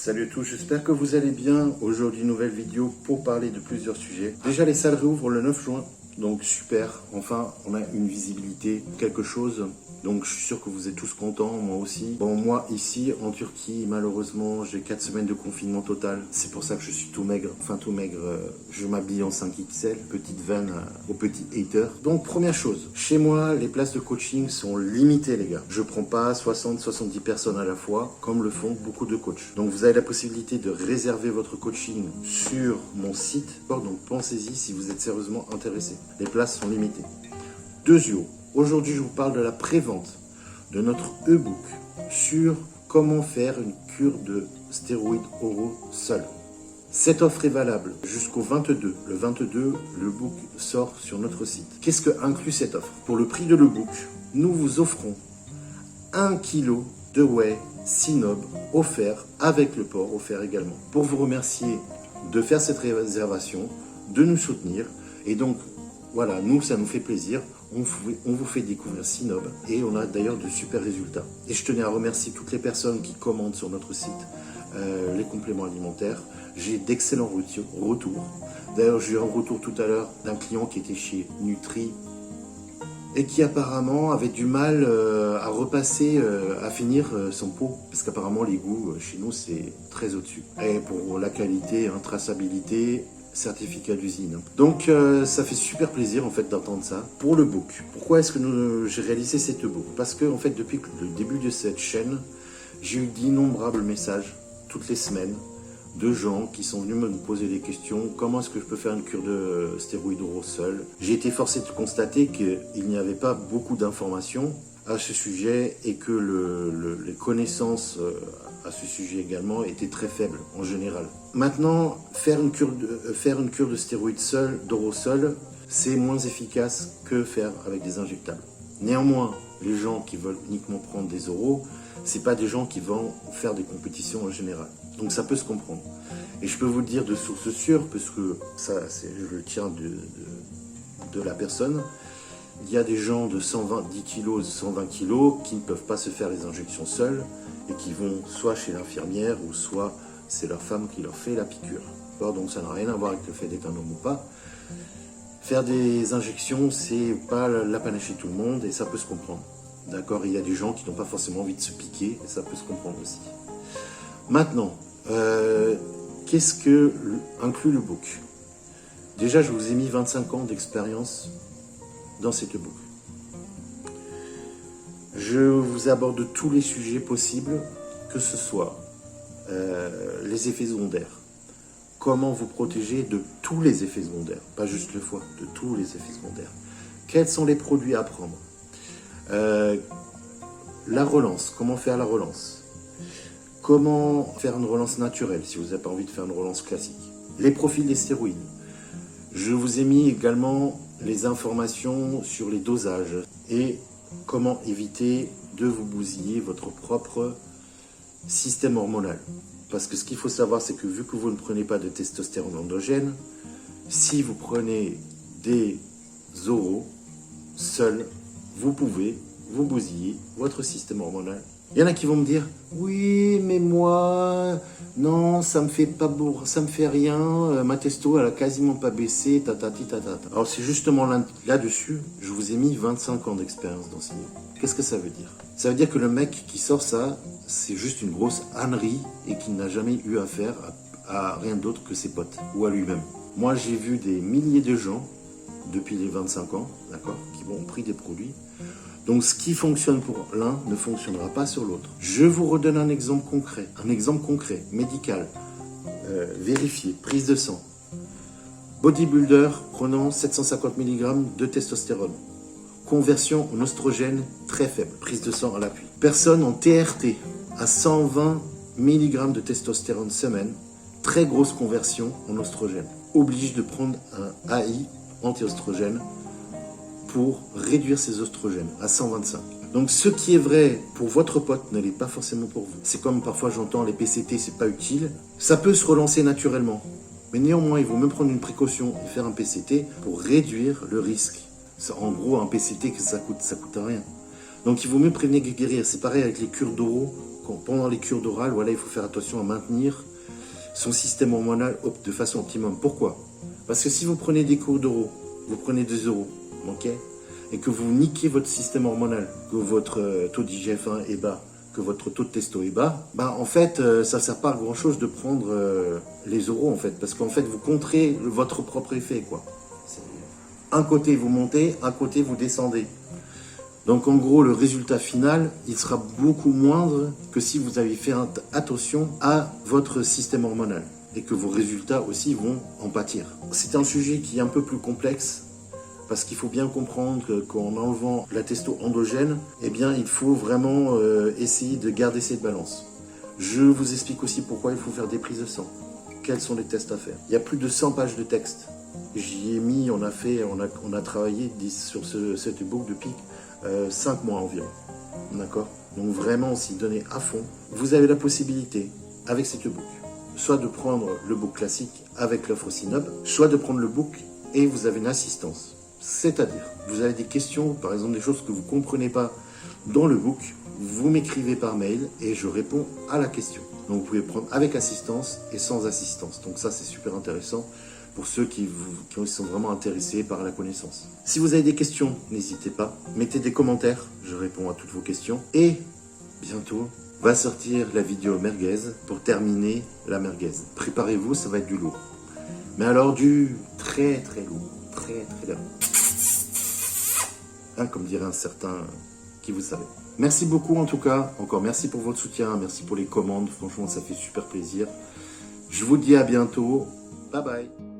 Salut à tous, j'espère que vous allez bien. Aujourd'hui, nouvelle vidéo pour parler de plusieurs sujets. Déjà, les salles réouvrent le 9 juin, donc super. Enfin, on a une visibilité, quelque chose. Donc, je suis sûr que vous êtes tous contents, moi aussi. Bon, moi, ici, en Turquie, malheureusement, j'ai 4 semaines de confinement total. C'est pour ça que je suis tout maigre. Enfin, tout maigre, je m'habille en 5XL, petite vanne aux petits haters. Donc, première chose, chez moi, les places de coaching sont limitées, les gars. Je prends pas 60-70 personnes à la fois, comme le font beaucoup de coachs. Donc, vous avez la possibilité de réserver votre coaching sur mon site. Donc, pensez-y si vous êtes sérieusement intéressé. Les places sont limitées. Deuxièmement, aujourd'hui, je vous parle de la prévente de notre e-book sur comment faire une cure de stéroïdes oraux seul. Cette offre est valable jusqu'au 22. Le 22, le book sort sur notre site. Qu'est-ce que inclut cette offre? Pour le prix de l'e-book, nous vous offrons 1 kg de whey Sinob offert avec le port offert également. Pour vous remercier de faire cette réservation, de nous soutenir. Et donc, voilà, nous, ça nous fait plaisir. On vous fait découvrir Sinob et on a d'ailleurs de super résultats. Et je tenais à remercier toutes les personnes qui commandent sur notre site les compléments alimentaires. J'ai d'excellents retours. D'ailleurs, j'ai eu un retour tout à l'heure d'un client qui était chez Nutri et qui apparemment avait du mal à repasser, à finir son pot. Parce qu'apparemment, les goûts chez nous, c'est très au-dessus. Et pour la qualité, traçabilité, certificat d'usine. Donc ça fait super plaisir en fait d'entendre ça. Pour le book, pourquoi est-ce que j'ai réalisé cette book? Parce que en fait depuis le début de cette chaîne, j'ai eu d'innombrables messages toutes les semaines de gens qui sont venus me poser des questions. Comment est-ce que je peux faire une cure de stéroïdes oraux seul? J'ai été forcé de constater qu'il n'y avait pas beaucoup d'informations à ce sujet et que les connaissances à ce sujet également étaient très faibles en général. Maintenant, faire une cure de stéroïdes d'oraux seul, c'est moins efficace que faire avec des injectables. Néanmoins, les gens qui veulent uniquement prendre des oraux, c'est pas des gens qui vont faire des compétitions en général. Donc ça peut se comprendre. Et je peux vous le dire de source sûre, parce que ça, je le tiens de la personne. Il y a des gens de 110 kg, 120 kg qui ne peuvent pas se faire les injections seuls et qui vont soit chez l'infirmière ou soit c'est leur femme qui leur fait la piqûre. Donc ça n'a rien à voir avec le fait d'être un homme ou pas. Faire des injections, c'est pas la panacée de tout le monde et ça peut se comprendre. D'accord, il y a des gens qui n'ont pas forcément envie de se piquer et ça peut se comprendre aussi. Maintenant, qu'est-ce que inclut le book? Déjà, je vous ai mis 25 ans d'expérience dans cette book. Je vous aborde tous les sujets possibles, que ce soit les effets secondaires, comment vous protéger de tous les effets secondaires, pas juste le foie, de tous les effets secondaires. Quels sont les produits à prendre? La relance, comment faire la relance? Comment faire une relance naturelle si vous n'avez pas envie de faire une relance classique? Les profils des stéroïdes. Je vous ai mis également les informations sur les dosages et comment éviter de vous bousiller votre propre système hormonal. Parce que ce qu'il faut savoir, c'est que vu que vous ne prenez pas de testostérone endogène, si vous prenez des oraux seuls, vous pouvez vous bousiller votre système hormonal. Il y en a qui vont me dire « Oui, mais moi, non, ça me fait pas ça me fait rien, ma testo, elle a quasiment pas baissé, tatati tatata. » Alors c'est justement là-dessus, je vous ai mis 25 ans d'expérience dans ce livre. Qu'est-ce que ça veut dire? Ça veut dire que le mec qui sort ça, c'est juste une grosse ânerie et qu'il n'a jamais eu affaire à rien d'autre que ses potes ou à lui-même. Moi, j'ai vu des milliers de gens depuis les 25 ans, d'accord, qui ont pris des produits. Donc, ce qui fonctionne pour l'un ne fonctionnera pas sur l'autre. Je vous redonne un exemple concret, médical, vérifié, prise de sang. Bodybuilder prenant 750 mg de testostérone. Conversion en oestrogène très faible, prise de sang à l'appui. Personne en TRT à 120 mg de testostérone semaine, très grosse conversion en oestrogène. Oblige de prendre un AI anti-oestrogène pour réduire ses oestrogènes à 125. Donc ce qui est vrai pour votre pote ne l'est pas forcément pour vous. C'est comme parfois j'entends les PCT, c'est pas utile. Ça peut se relancer naturellement. Mais néanmoins, il vaut même prendre une précaution et faire un PCT pour réduire le risque. En gros, un PCT, ça coûte rien. Donc il vaut mieux prévenir que guérir. C'est pareil avec les cures d'oraux pendant les cures d'oral, voilà, il faut faire attention à maintenir son système hormonal de façon optimum. Pourquoi? Parce que si vous prenez des cours d'oraux, vous prenez 2 euros, ok, et que vous niquez votre système hormonal, que votre taux d'IGF-1 est bas, que votre taux de testo est bas, bah en fait, ça ne sert pas à grand chose de prendre les euros, en fait, parce qu'en fait, vous contrez votre propre effet, quoi. Un côté, vous montez, un côté, vous descendez. Donc, en gros, le résultat final, il sera beaucoup moindre que si vous avez fait attention à votre système hormonal et que vos résultats aussi vont en pâtir. C'est un sujet qui est un peu plus complexe, parce qu'il faut bien comprendre qu'en enlevant la testo endogène, eh bien, il faut vraiment essayer de garder cette balance. Je vous explique aussi pourquoi il faut faire des prises de sang. Quels sont les tests à faire? Il y a plus de 100 pages de texte. J'y ai mis, on a travaillé sur cette e-book depuis 5 mois environ. D'accord? Donc vraiment, on s'y donnait à fond. Vous avez la possibilité, avec cette e-book, soit de prendre le book classique avec l'offre Synob, soit de prendre le book et vous avez une assistance. C'est-à-dire, vous avez des questions, par exemple des choses que vous ne comprenez pas dans le book, vous m'écrivez par mail et je réponds à la question. Donc vous pouvez prendre avec assistance et sans assistance. Donc ça, c'est super intéressant pour ceux qui sont vraiment intéressés par la connaissance. Si vous avez des questions, n'hésitez pas, mettez des commentaires, je réponds à toutes vos questions. Et bientôt va sortir la vidéo merguez pour terminer la merguez. Préparez-vous, ça va être du lourd. Mais alors du très très lourd, très très lourd. Hein, comme dirait un certain qui vous savez. Merci beaucoup en tout cas, encore merci pour votre soutien, merci pour les commandes, franchement ça fait super plaisir. Je vous dis à bientôt, bye bye.